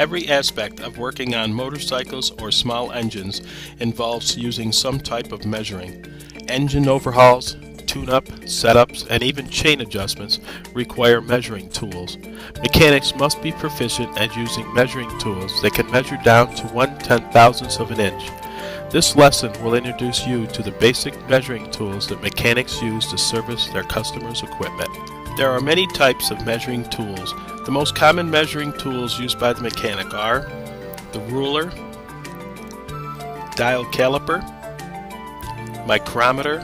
Every aspect of working on motorcycles or small engines involves using some type of measuring. Engine overhauls, tune-up, setups, and even chain adjustments require measuring tools. Mechanics must be proficient at using measuring tools that can measure down to 1/10,000th of an inch. This lesson will introduce you to the basic measuring tools that mechanics use to service their customers' equipment. There are many types of measuring tools. The most common measuring tools used by the mechanic are the ruler, dial caliper, micrometer,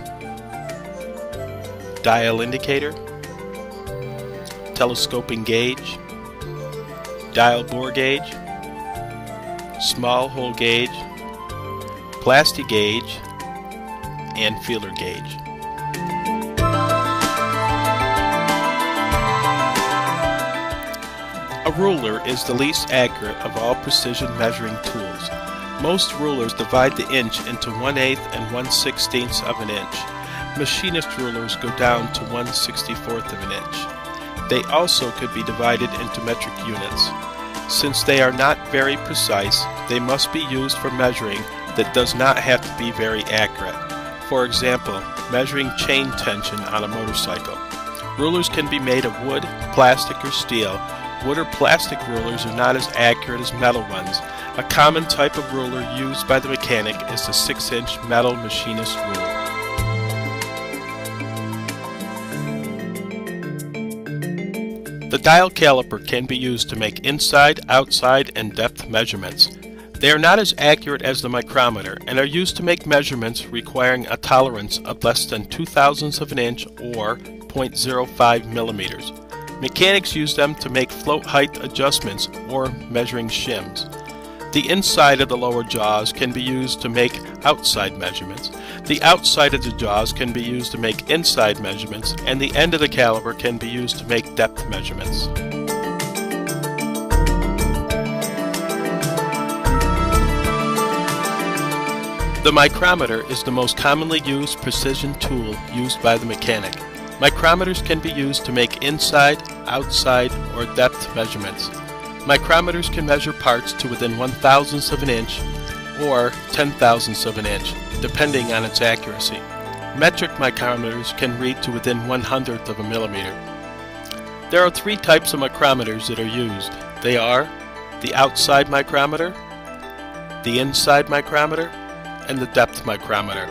dial indicator, telescoping gauge, dial bore gauge, small hole gauge, plastic gauge, and feeler gauge. A ruler is the least accurate of all precision measuring tools. Most rulers divide the inch into 1/8 and 1/16 of an inch. Machinist rulers go down to 1/64 of an inch. They also could be divided into metric units. Since they are not very precise, they must be used for measuring that does not have to be very accurate. For example, measuring chain tension on a motorcycle. Rulers can be made of wood, plastic, or steel. Wood or plastic rulers are not as accurate as metal ones. A common type of ruler used by the mechanic is the 6-inch metal machinist ruler. The dial caliper can be used to make inside, outside, and depth measurements. They are not as accurate as the micrometer and are used to make measurements requiring a tolerance of less than 2/1000th of an inch or 0.05 millimeters. Mechanics use them to make float height adjustments or measuring shims. The inside of the lower jaws can be used to make outside measurements. The outside of the jaws can be used to make inside measurements, and the end of the caliper can be used to make depth measurements. The micrometer is the most commonly used precision tool used by the mechanic. Micrometers can be used to make inside, outside, or depth measurements. Micrometers can measure parts to within 1/1000th of an inch or 10/1000th of an inch, depending on its accuracy. Metric micrometers can read to within 1/100th of a millimeter. There are 3 types of micrometers that are used. They are the outside micrometer, the inside micrometer, and the depth micrometer.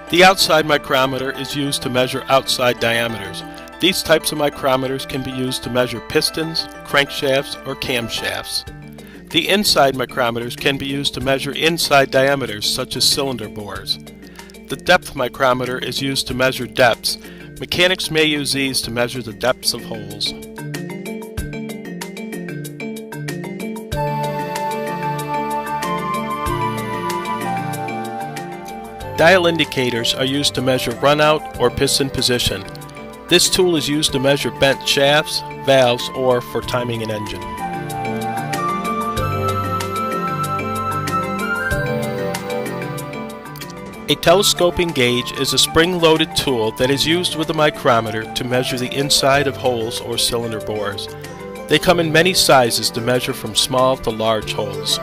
The outside micrometer is used to measure outside diameters. These types of micrometers can be used to measure pistons, crankshafts, or camshafts. The inside micrometers can be used to measure inside diameters such as cylinder bores. The depth micrometer is used to measure depths. Mechanics may use these to measure the depths of holes. Dial indicators are used to measure runout or piston position. This tool is used to measure bent shafts, valves, or for timing an engine. A telescoping gauge is a spring-loaded tool that is used with a micrometer to measure the inside of holes or cylinder bores. They come in many sizes to measure from small to large holes.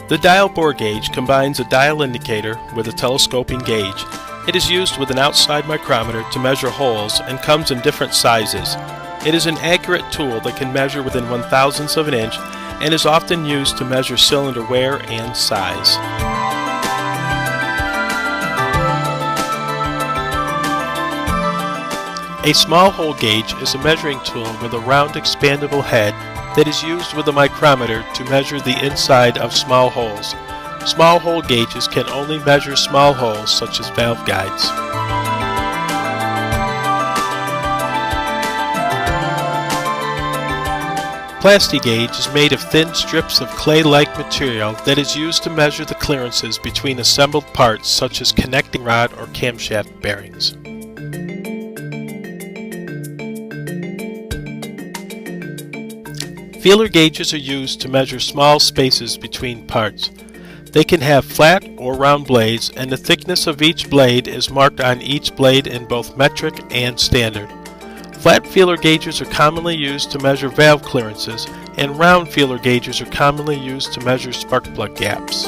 The dial bore gauge combines a dial indicator with a telescoping gauge. It is used with an outside micrometer to measure holes and comes in different sizes. It is an accurate tool that can measure within 1/1000th of an inch and is often used to measure cylinder wear and size. A small hole gauge is a measuring tool with a round expandable head that is used with a micrometer to measure the inside of small holes. Small hole gauges can only measure small holes such as valve guides. Plastic gauge is made of thin strips of clay-like material that is used to measure the clearances between assembled parts such as connecting rod or camshaft bearings. Feeler gauges are used to measure small spaces between parts. They can have flat or round blades, and the thickness of each blade is marked on each blade in both metric and standard. Flat feeler gauges are commonly used to measure valve clearances, and round feeler gauges are commonly used to measure spark plug gaps.